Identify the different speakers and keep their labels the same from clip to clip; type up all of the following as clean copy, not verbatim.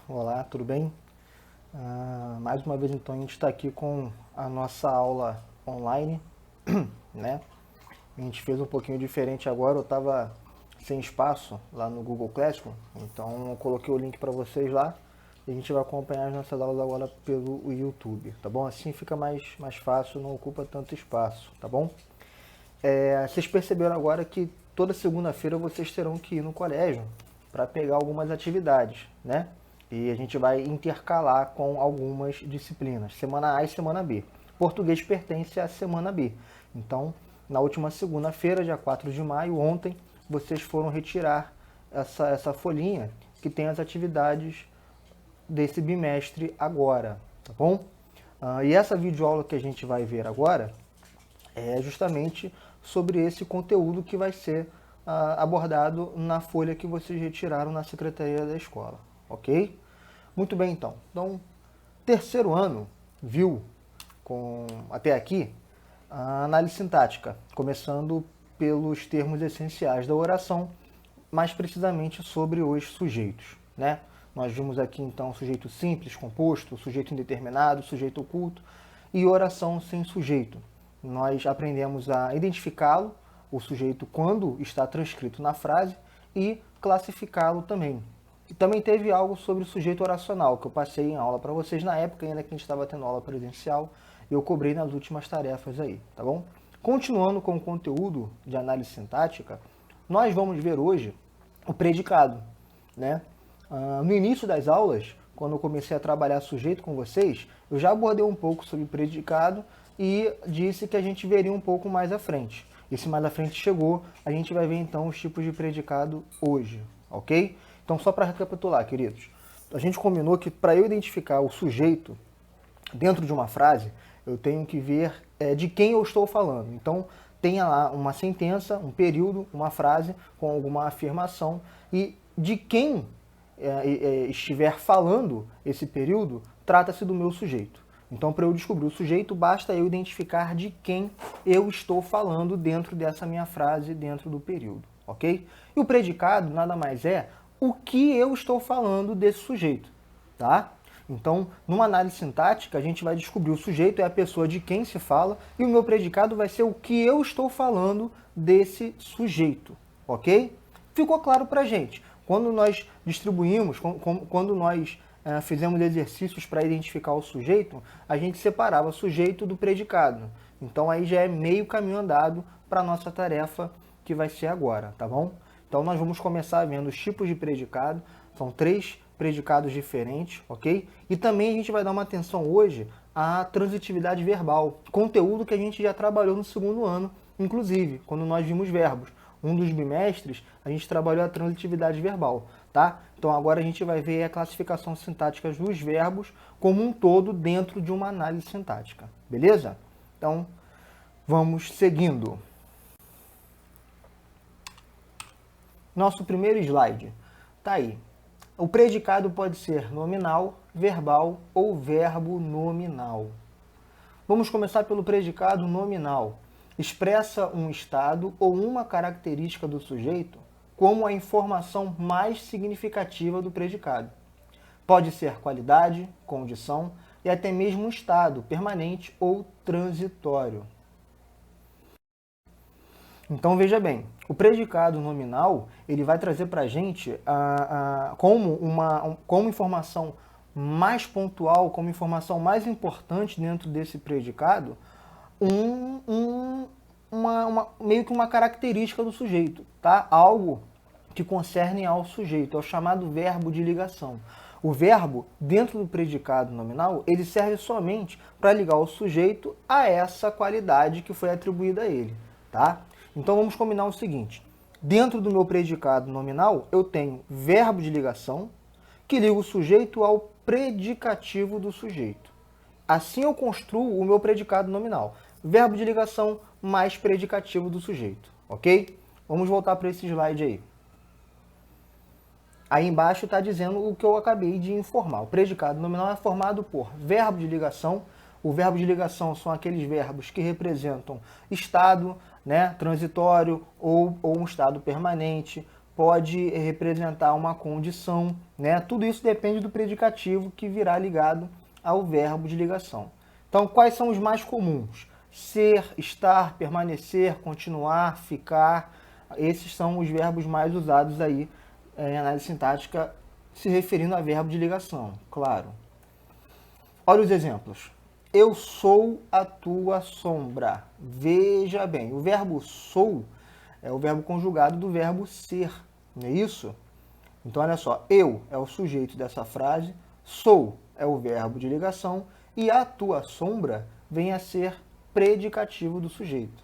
Speaker 1: Olá, tudo bem? Mais uma vez então a gente está aqui com a nossa aula online, né? A gente fez um pouquinho diferente agora, eu estava sem espaço lá no Google Classroom, então eu coloquei o link para vocês lá e a gente vai acompanhar as nossas aulas agora pelo YouTube, tá bom? Assim fica mais fácil, não ocupa tanto espaço, tá bom? Vocês perceberam agora que toda segunda-feira vocês terão que ir no colégio para pegar algumas atividades, né? E a gente vai intercalar com algumas disciplinas, semana A e semana B. Português pertence à semana B. Então, na última segunda-feira, dia 4 de maio, ontem, vocês foram retirar essa folhinha que tem as atividades desse bimestre agora, tá bom? E essa videoaula que a gente vai ver agora é justamente sobre esse conteúdo que vai ser abordado na folha que vocês retiraram na secretaria da escola, ok? Muito bem, então. Então, terceiro ano viu até aqui a análise sintática, começando pelos termos essenciais da oração, mais precisamente sobre os sujeitos, né? Nós vimos aqui então sujeito simples, composto, sujeito indeterminado, sujeito oculto e oração sem sujeito. Nós aprendemos a identificá-lo, o sujeito, quando está transcrito na frase, e classificá-lo também. E também teve algo sobre o sujeito oracional, que eu passei em aula para vocês na época, ainda que a gente estava tendo aula presencial, e eu cobrei nas últimas tarefas aí, tá bom? Continuando com o conteúdo de análise sintática, nós vamos ver hoje o predicado, né? No início das aulas, quando eu comecei a trabalhar sujeito com vocês, eu já abordei um pouco sobre predicado e disse que a gente veria um pouco mais à frente. E se mais à frente chegou, a gente vai ver então os tipos de predicado hoje, ok? Então só para recapitular, queridos, a gente combinou que para eu identificar o sujeito dentro de uma frase, eu tenho que ver de quem eu estou falando. Então tenha lá uma sentença, um período, uma frase com alguma afirmação e de quem estiver falando esse período, trata-se do meu sujeito. Então, para eu descobrir o sujeito, basta eu identificar de quem eu estou falando dentro dessa minha frase, dentro do período, ok? E o predicado nada mais é o que eu estou falando desse sujeito, tá? Então, numa análise sintática, a gente vai descobrir o sujeito é a pessoa de quem se fala e o meu predicado vai ser o que eu estou falando desse sujeito, ok? Ficou claro pra gente. Quando nós distribuímos, quando nós fizemos exercícios para identificar o sujeito, a gente separava o sujeito do predicado. Então aí já é meio caminho andado para a nossa tarefa que vai ser agora, tá bom? Então nós vamos começar vendo os tipos de predicado, são 3 predicados diferentes, ok? E também a gente vai dar uma atenção hoje à transitividade verbal, conteúdo que a gente já trabalhou no segundo ano, inclusive, quando nós vimos verbos. Um dos bimestres, a gente trabalhou a transitividade verbal, tá? Então agora a gente vai ver a classificação sintática dos verbos como um todo dentro de uma análise sintática, beleza? Então, vamos seguindo. Nosso primeiro slide, tá aí. O predicado pode ser nominal, verbal ou verbo nominal. Vamos começar pelo predicado nominal. Expressa um estado ou uma característica do sujeito como a informação mais significativa do predicado. Pode ser qualidade, condição e até mesmo um estado permanente ou transitório. Então veja bem, o predicado nominal ele vai trazer para a gente como informação mais pontual, como informação mais importante dentro desse predicado, meio que uma característica do sujeito, tá? Algo que concerne ao sujeito, é o chamado verbo de ligação. O verbo, dentro do predicado nominal, ele serve somente para ligar o sujeito a essa qualidade que foi atribuída a ele, tá? Então vamos combinar o seguinte, dentro do meu predicado nominal, eu tenho verbo de ligação, que liga o sujeito ao predicativo do sujeito. Assim eu construo o meu predicado nominal. Verbo de ligação mais predicativo do sujeito, ok? Vamos voltar para esse slide aí. Aí embaixo está dizendo o que eu acabei de informar. O predicado nominal é formado por verbo de ligação. O verbo de ligação são aqueles verbos que representam estado, né, transitório ou um estado permanente. pode representar uma condição, né? Tudo isso depende do predicativo que virá ligado ao verbo de ligação. Então, quais são os mais comuns? Ser, estar, permanecer, continuar, ficar. Esses são os verbos mais usados aí em análise sintática, se referindo a verbo de ligação, claro. Olha os exemplos. Eu sou a tua sombra. Veja bem, o verbo sou é o verbo conjugado do verbo ser, não é isso? Então, olha só, eu é o sujeito dessa frase, sou é o verbo de ligação e a tua sombra vem a ser predicativo do sujeito.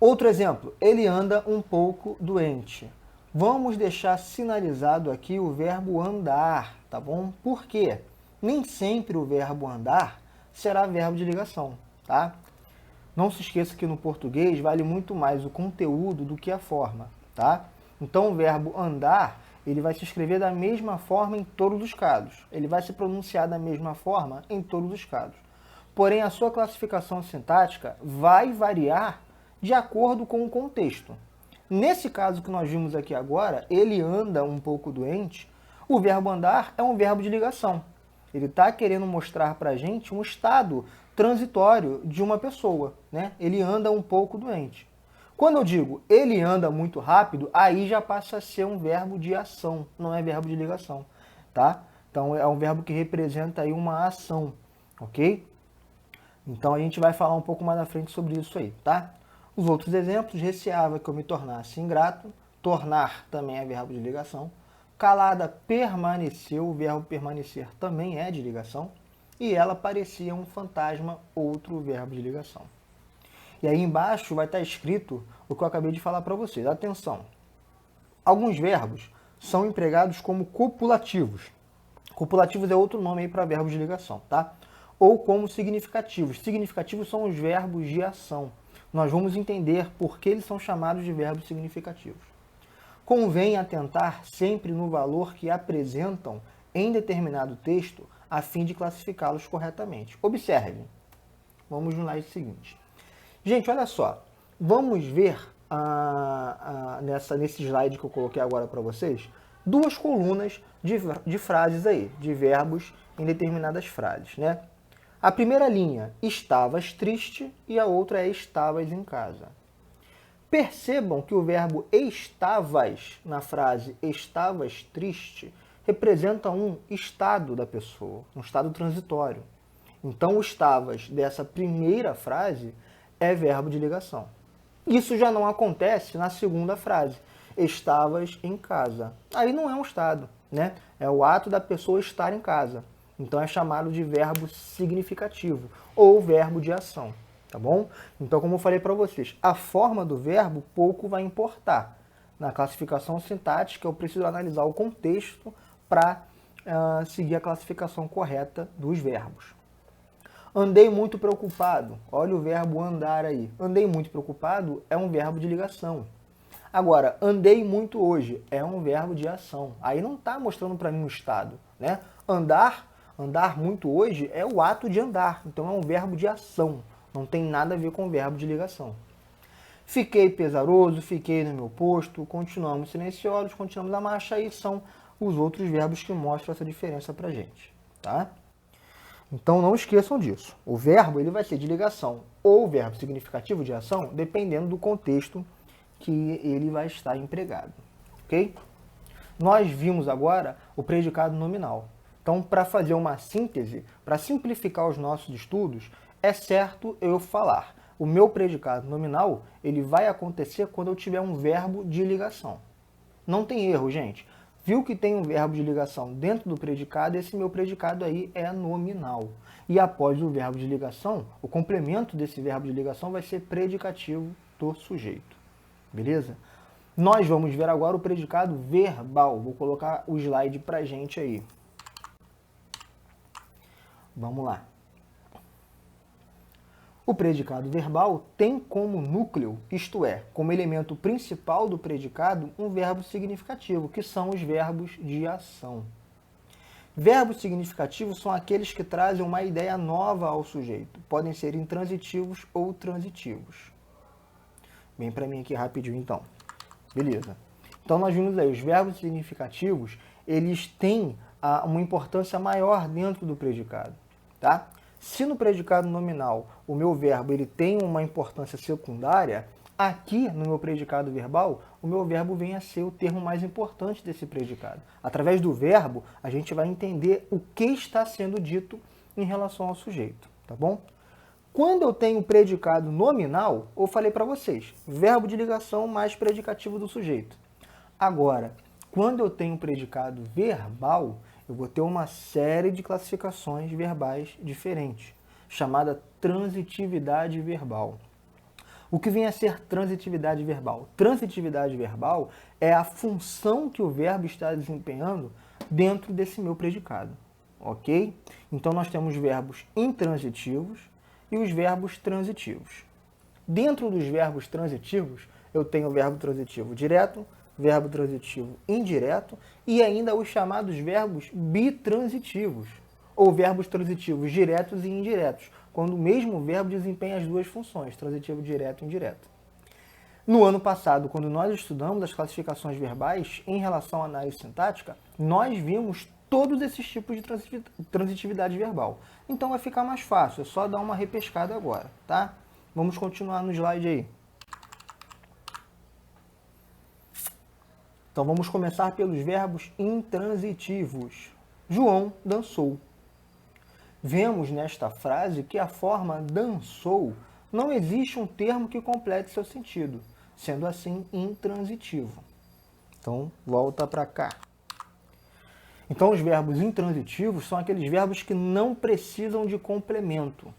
Speaker 1: Outro exemplo, ele anda um pouco doente. Vamos deixar sinalizado aqui o verbo andar, tá bom? Por quê? Nem sempre o verbo andar será verbo de ligação, tá? Não se esqueça que no português vale muito mais o conteúdo do que a forma, tá? Então o verbo andar, ele vai se escrever da mesma forma em todos os casos. Ele vai se pronunciar da mesma forma em todos os casos. Porém, a sua classificação sintática vai variar de acordo com o contexto. Nesse caso que nós vimos aqui agora, ele anda um pouco doente, o verbo andar é um verbo de ligação. Ele está querendo mostrar para a gente um estado transitório de uma pessoa, né? Ele anda um pouco doente. Quando eu digo ele anda muito rápido, aí já passa a ser um verbo de ação, não é verbo de ligação, tá? Então é um verbo que representa aí uma ação, ok? Então a gente vai falar um pouco mais na frente sobre isso aí, tá? Os outros exemplos, receava que eu me tornasse ingrato, tornar também é verbo de ligação, calada permaneceu, o verbo permanecer também é de ligação, e ela parecia um fantasma, outro verbo de ligação. E aí embaixo vai estar escrito o que eu acabei de falar para vocês. Atenção! Alguns verbos são empregados como copulativos. Copulativos é outro nome aí para verbos de ligação, tá? Ou como significativos. Significativos são os verbos de ação. Nós vamos entender por que eles são chamados de verbos significativos. Convém atentar sempre no valor que apresentam em determinado texto a fim de classificá-los corretamente. Observe. Vamos no slide seguinte. Gente, olha só. Vamos ver nesse slide que eu coloquei agora para vocês, duas colunas de frases aí, de verbos em determinadas frases, né? A primeira linha, estavas triste, e a outra é estavas em casa. Percebam que o verbo estavas, na frase estavas triste, representa um estado da pessoa, um estado transitório. Então, o estavas dessa primeira frase é verbo de ligação. Isso já não acontece na segunda frase, estavas em casa. Aí não é um estado, né? É o ato da pessoa estar em casa. Então é chamado de verbo significativo ou verbo de ação, tá bom? Então, como eu falei para vocês, a forma do verbo pouco vai importar. Na classificação sintática, eu preciso analisar o contexto para seguir a classificação correta dos verbos. Andei muito preocupado. Olha o verbo andar aí. Andei muito preocupado é um verbo de ligação. Agora, andei muito hoje é um verbo de ação. Aí não está mostrando para mim um estado, né? Andar muito hoje é o ato de andar. Então é um verbo de ação. Não tem nada a ver com o verbo de ligação. Fiquei pesaroso, fiquei no meu posto, continuamos silenciosos, continuamos a marcha. Aí são os outros verbos que mostram essa diferença para a gente, tá? Então não esqueçam disso. O verbo ele vai ser de ligação ou verbo significativo de ação, dependendo do contexto que ele vai estar empregado, ok? Nós vimos agora o predicado nominal. Então, para fazer uma síntese, para simplificar os nossos estudos, é certo eu falar. O meu predicado nominal ele vai acontecer quando eu tiver um verbo de ligação. Não tem erro, gente. Viu que tem um verbo de ligação dentro do predicado, esse meu predicado aí é nominal. E após o verbo de ligação, o complemento desse verbo de ligação vai ser predicativo do sujeito. Beleza? Nós vamos ver agora o predicado verbal. Vou colocar o slide pra gente aí. Vamos lá. O predicado verbal tem como núcleo, isto é, como elemento principal do predicado, um verbo significativo, que são os verbos de ação. Verbos significativos são aqueles que trazem uma ideia nova ao sujeito. Podem ser intransitivos ou transitivos. Vem para mim aqui rapidinho então. Beleza. Então nós vimos aí, os verbos significativos, eles têm uma importância maior dentro do predicado, tá? Se no predicado nominal o meu verbo ele tem uma importância secundária, aqui no meu predicado verbal, o meu verbo vem a ser o termo mais importante desse predicado. Através do verbo, a gente vai entender o que está sendo dito em relação ao sujeito, tá bom? Quando eu tenho predicado nominal, eu falei para vocês, verbo de ligação mais predicativo do sujeito. Agora, quando eu tenho predicado verbal, eu vou ter uma série de classificações verbais diferentes, chamada transitividade verbal. O que vem a ser transitividade verbal? Transitividade verbal é a função que o verbo está desempenhando dentro desse meu predicado, ok? Então nós temos verbos intransitivos e os verbos transitivos. Dentro dos verbos transitivos, eu tenho o verbo transitivo direto, verbo transitivo indireto e ainda os chamados verbos bitransitivos, ou verbos transitivos diretos e indiretos, quando o mesmo verbo desempenha as duas funções, transitivo direto e indireto. No ano passado, quando nós estudamos as classificações verbais em relação à análise sintática, nós vimos todos esses tipos de transitividade verbal. Então vai ficar mais fácil, é só dar uma repescada agora, tá? Vamos continuar no slide aí. Então vamos começar pelos verbos intransitivos. João dançou. Vemos nesta frase que a forma dançou não existe um termo que complete seu sentido, sendo assim intransitivo. Então volta para cá. Então os verbos intransitivos são aqueles verbos que não precisam de complemento.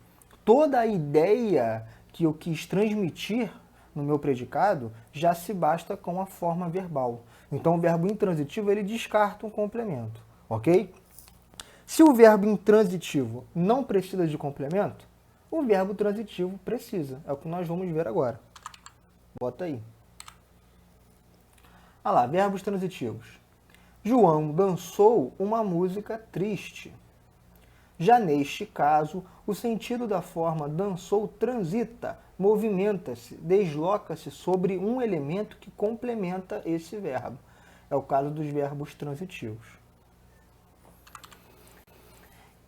Speaker 1: Toda a ideia que eu quis transmitir no meu predicado já se basta com a forma verbal. Então o verbo intransitivo ele descarta um complemento, ok? Se o verbo intransitivo não precisa de complemento, o verbo transitivo precisa. É o que nós vamos ver agora. Bota aí. Olha lá, verbos transitivos. João dançou uma música triste. Já neste caso, o sentido da forma dançou transita, movimenta-se, desloca-se sobre um elemento que complementa esse verbo. É o caso dos verbos transitivos.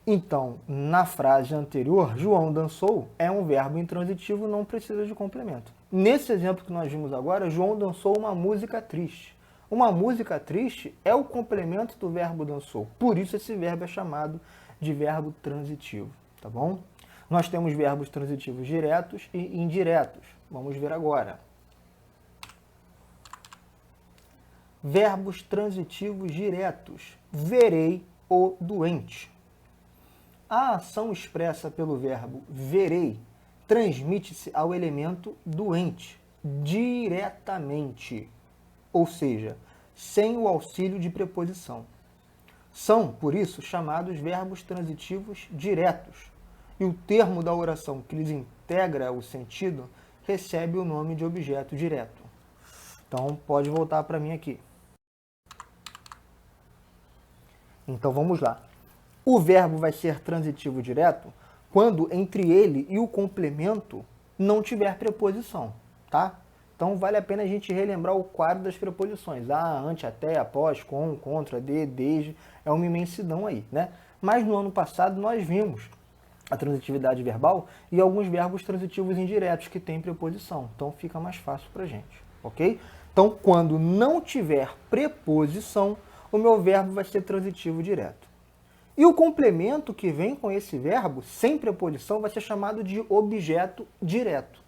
Speaker 1: Então, na frase anterior, João dançou é um verbo intransitivo, não precisa de complemento. Nesse exemplo que nós vimos agora, João dançou uma música triste. Uma música triste é o complemento do verbo dançou. Por isso esse verbo é chamado de verbo transitivo, tá bom? Nós temos verbos transitivos diretos e indiretos. Vamos ver agora. Verbos transitivos diretos. Verei o doente. A ação expressa pelo verbo verei transmite-se ao elemento doente diretamente, ou seja, sem o auxílio de preposição. São, por isso, chamados verbos transitivos diretos, e o termo da oração que lhes integra o sentido recebe o nome de objeto direto. Então, pode voltar para mim aqui. Então, vamos lá. O verbo vai ser transitivo direto quando entre ele e o complemento não tiver preposição, tá? Então, vale a pena a gente relembrar o quadro das preposições. Ante, até, após, com, contra, de, desde. É uma imensidão aí, né? Mas no ano passado nós vimos a transitividade verbal e alguns verbos transitivos indiretos que têm preposição. Então, fica mais fácil pra gente, ok? Então, quando não tiver preposição, o meu verbo vai ser transitivo direto. E o complemento que vem com esse verbo, sem preposição, vai ser chamado de objeto direto.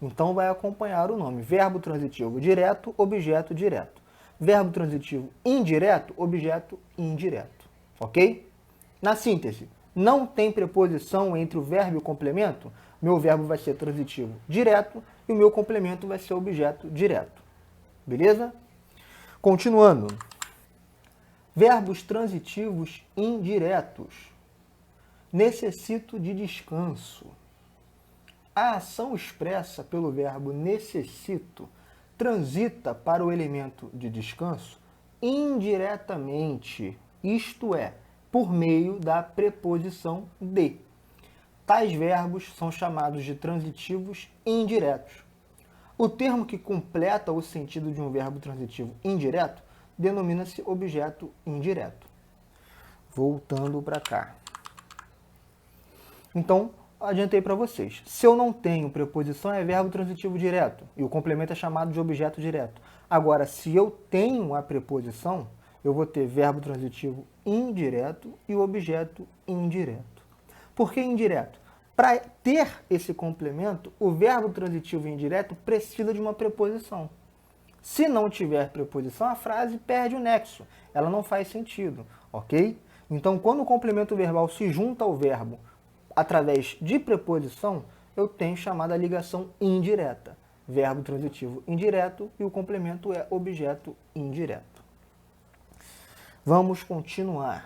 Speaker 1: Então vai acompanhar o nome. Verbo transitivo direto, objeto direto. Verbo transitivo indireto, objeto indireto. Ok? Na síntese, não tem preposição entre o verbo e o complemento, meu verbo vai ser transitivo direto e o meu complemento vai ser objeto direto. Beleza? Continuando. Verbos transitivos indiretos. Necessito de descanso. A ação expressa pelo verbo necessito transita para o elemento de descanso indiretamente, isto é, por meio da preposição de. Tais verbos são chamados de transitivos indiretos. O termo que completa o sentido de um verbo transitivo indireto denomina-se objeto indireto. Voltando para cá. Então, adiantei para vocês. Se eu não tenho preposição, é verbo transitivo direto, e o complemento é chamado de objeto direto. Agora, se eu tenho a preposição, eu vou ter verbo transitivo indireto e objeto indireto. Por que indireto? Para ter esse complemento, o verbo transitivo indireto precisa de uma preposição. Se não tiver preposição, a frase perde o nexo. Ela não faz sentido, ok? Então, quando o complemento verbal se junta ao verbo através de preposição, eu tenho chamada ligação indireta. Verbo transitivo indireto e o complemento é objeto indireto. Vamos continuar.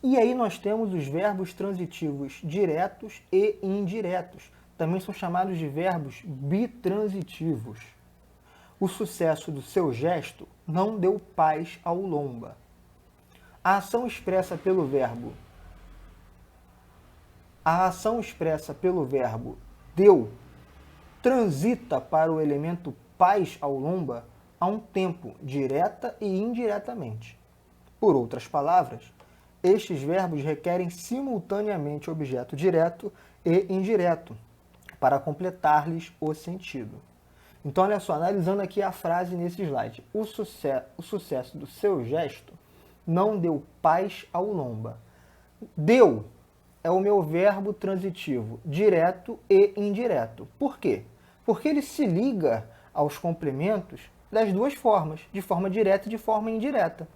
Speaker 1: E aí nós temos os verbos transitivos diretos e indiretos. Também são chamados de verbos bitransitivos. O sucesso do seu gesto não deu paz ao lomba. A ação expressa pelo verbo deu transita para o elemento paz ao lomba a um tempo direta e indiretamente. Por outras palavras, estes verbos requerem simultaneamente objeto direto e indireto para completar-lhes o sentido. Então, olha só, analisando aqui a frase nesse slide. O sucesso do seu gesto não deu paz ao lomba. Deu é o meu verbo transitivo direto e indireto. Por quê? Porque ele se liga aos complementos das duas formas, de forma direta e de forma indireta.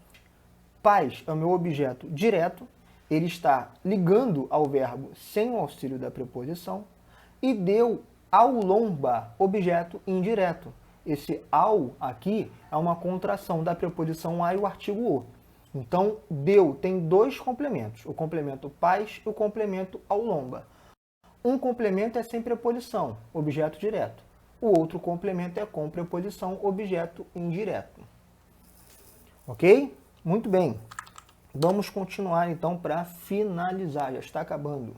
Speaker 1: Paz é o meu objeto direto, ele está ligando ao verbo sem o auxílio da preposição, e deu ao lomba, objeto indireto. Esse ao aqui é uma contração da preposição a e o artigo o. Então, deu tem dois complementos, o complemento paz e o complemento ao lomba. Um complemento é sem preposição, objeto direto. O outro complemento é com preposição, objeto indireto. Ok? Muito bem. Vamos continuar então para finalizar, já está acabando.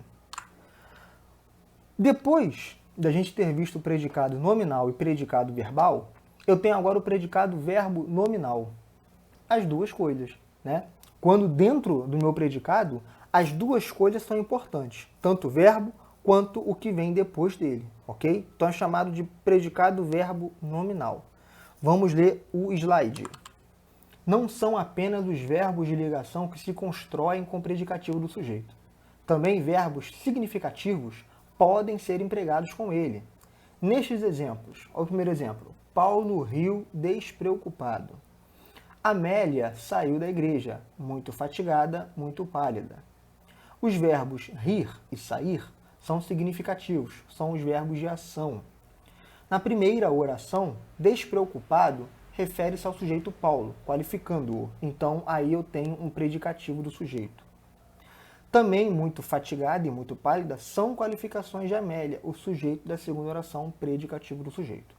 Speaker 1: Depois da gente ter visto o predicado nominal e predicado verbal, eu tenho agora o predicado verbo nominal. As duas coisas, né? Quando dentro do meu predicado, as duas coisas são importantes, tanto o verbo quanto o que vem depois dele, ok? Então é chamado de predicado verbo nominal. Vamos ler o slide. Não são apenas os verbos de ligação que se constroem com o predicativo do sujeito. Também verbos significativos podem ser empregados com ele. Nestes exemplos, olha o primeiro exemplo. Paulo riu despreocupado. Amélia saiu da igreja, muito fatigada, muito pálida. Os verbos rir e sair são significativos, são os verbos de ação. Na primeira oração, despreocupado refere-se ao sujeito Paulo, qualificando-o. Então, aí eu tenho um predicativo do sujeito. Também muito fatigada e muito pálida são qualificações de Amélia, o sujeito da segunda oração, predicativo do sujeito.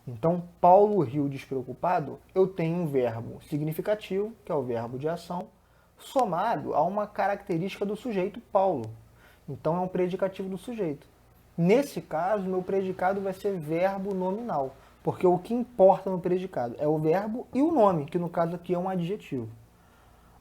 Speaker 1: Então, Paulo riu despreocupado, eu tenho um verbo significativo, que é o verbo de ação, somado a uma característica do sujeito Paulo. Então, é um predicativo do sujeito. Nesse caso, meu predicado vai ser verbo nominal, porque o que importa no predicado é o verbo e o nome, que no caso aqui é um adjetivo.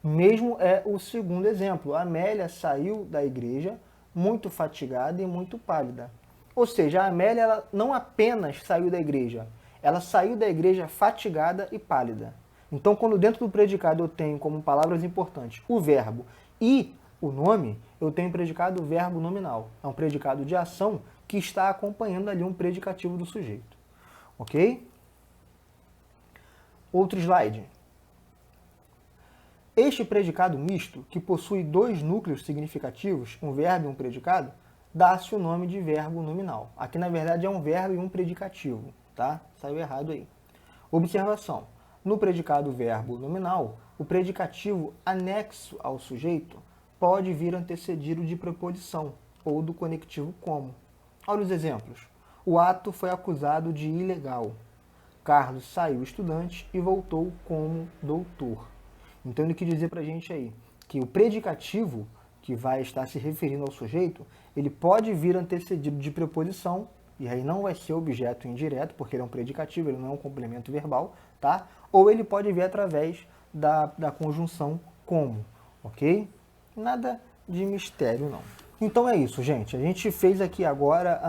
Speaker 1: Mesmo é o segundo exemplo. A Amélia saiu da igreja muito fatigada e muito pálida. Ou seja, a Amélia ela não apenas saiu da igreja, ela saiu da igreja fatigada e pálida. Então, quando dentro do predicado eu tenho como palavras importantes o verbo e o nome, eu tenho predicado verbo nominal. É um predicado de ação que está acompanhando ali um predicativo do sujeito. Ok? Outro slide. Este predicado misto, que possui dois núcleos significativos, um verbo e um predicado, dá-se o nome de verbo nominal. Aqui, na verdade, é um verbo e um predicativo, tá? Saiu errado aí. Observação. No predicado verbo nominal, o predicativo anexo ao sujeito pode vir antecedido de preposição ou do conectivo como. Olha os exemplos. O ato foi acusado de ilegal. Carlos saiu estudante e voltou como doutor. Então ele quis dizer para a gente aí que o predicativo que vai estar se referindo ao sujeito, ele pode vir antecedido de preposição e aí não vai ser objeto indireto, porque ele é um predicativo, ele não é um complemento verbal, tá? Ou ele pode vir através da conjunção como, ok? Nada de mistério, não. Então é isso, gente. A gente fez aqui agora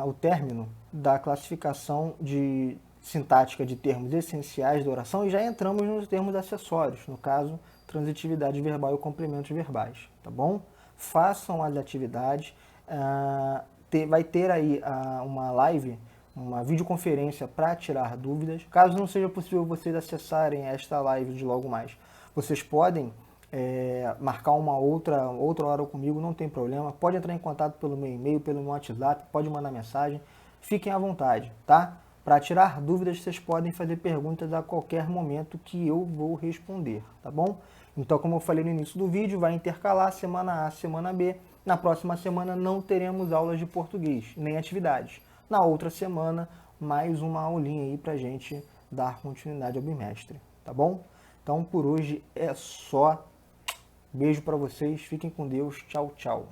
Speaker 1: o término da classificação de sintática de termos essenciais da oração e já entramos nos termos acessórios, no caso, transitividade verbal e complementos verbais, tá bom? Façam as atividades, vai ter aí uma live, uma videoconferência para tirar dúvidas. Caso não seja possível vocês acessarem esta live de logo mais, vocês podem marcar uma outra hora comigo, não tem problema. Pode entrar em contato pelo meu e-mail, pelo meu WhatsApp, pode mandar mensagem. Fiquem à vontade, tá? Para tirar dúvidas, vocês podem fazer perguntas a qualquer momento que eu vou responder, tá bom? Então, como eu falei no início do vídeo, vai intercalar semana A, semana B. Na próxima semana não teremos aulas de português, nem atividades. Na outra semana, mais uma aulinha aí pra gente dar continuidade ao bimestre, tá bom? Então, por hoje é só. Beijo para vocês, fiquem com Deus, tchau, tchau.